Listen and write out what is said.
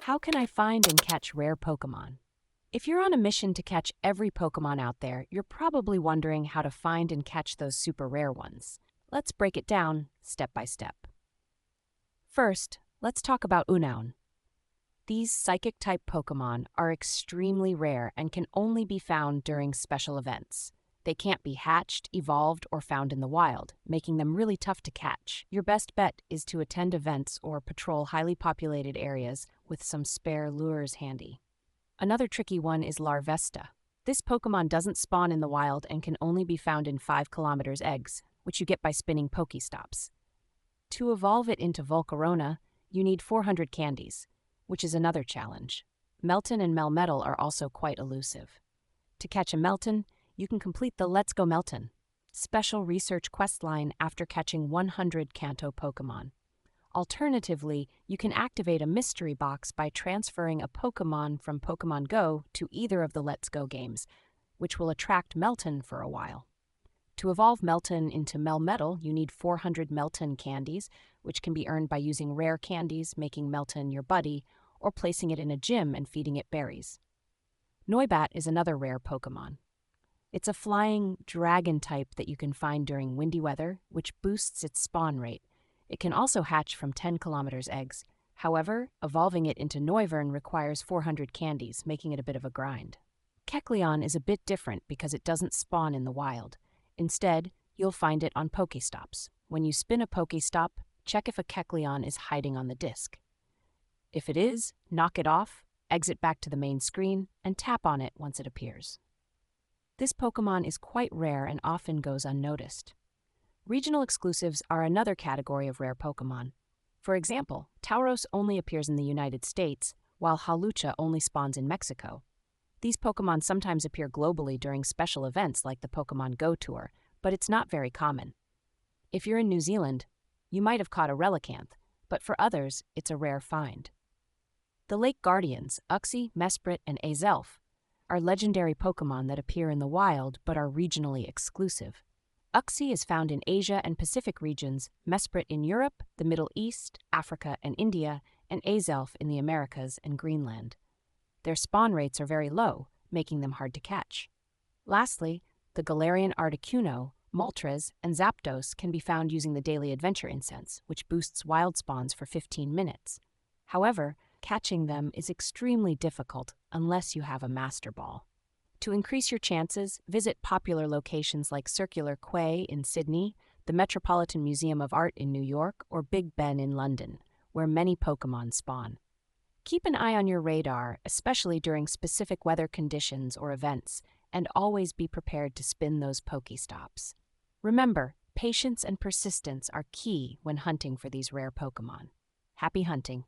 How can I find and catch rare Pokémon? If you're on a mission to catch every Pokémon out there, you're probably wondering how to find and catch those super rare ones. Let's break it down step by step. First, let's talk about Unown. These psychic-type Pokémon are extremely rare and can only be found during special events. They can't be hatched, evolved, or found in the wild, making them really tough to catch. Your best bet is to attend events or patrol highly populated areas with some spare lures handy. Another tricky one is Larvesta. This Pokémon doesn't spawn in the wild and can only be found in 5 kilometers eggs, which you get by spinning Pokéstops. To evolve it into Volcarona, you need 400 candies, which is another challenge. Meltan and Melmetal are also quite elusive. To catch a Meltan, you can complete the Let's Go Meltan special research questline after catching 100 Kanto Pokémon. Alternatively, you can activate a mystery box by transferring a Pokémon from Pokémon Go to either of the Let's Go games, which will attract Meltan for a while. To evolve Meltan into Melmetal, you need 400 Meltan candies, which can be earned by using rare candies, making Meltan your buddy, or placing it in a gym and feeding it berries. Noibat is another rare Pokémon. It's a flying dragon type that you can find during windy weather, which boosts its spawn rate. It can also hatch from 10 kilometers eggs. However, evolving it into Noivern requires 400 candies, making it a bit of a grind. Kecleon is a bit different because it doesn't spawn in the wild. Instead, you'll find it on Pokéstops. When you spin a Pokéstop, check if a Kecleon is hiding on the disc. If it is, knock it off, exit back to the main screen, and tap on it once it appears. This Pokémon is quite rare and often goes unnoticed. Regional exclusives are another category of rare Pokémon. For example, Tauros only appears in the United States, while Hawlucha only spawns in Mexico. These Pokémon sometimes appear globally during special events like the Pokémon Go Tour, but it's not very common. If you're in New Zealand, you might have caught a Relicanth, but for others, it's a rare find. The Lake Guardians, Uxie, Mesprit, and Azelf, are legendary Pokémon that appear in the wild but are regionally exclusive. Uxie is found in Asia and Pacific regions, Mesprit in Europe, the Middle East, Africa, and India, and Azelf in the Americas and Greenland. Their spawn rates are very low, making them hard to catch. Lastly, the Galarian Articuno, Moltres, and Zapdos can be found using the Daily Adventure Incense, which boosts wild spawns for 15 minutes. However, catching them is extremely difficult unless you have a Master Ball. To increase your chances, visit popular locations like Circular Quay in Sydney, the Metropolitan Museum of Art in New York, or Big Ben in London, where many Pokémon spawn. Keep an eye on your radar, especially during specific weather conditions or events, and always be prepared to spin those Pokéstops. Remember, patience and persistence are key when hunting for these rare Pokémon. Happy hunting!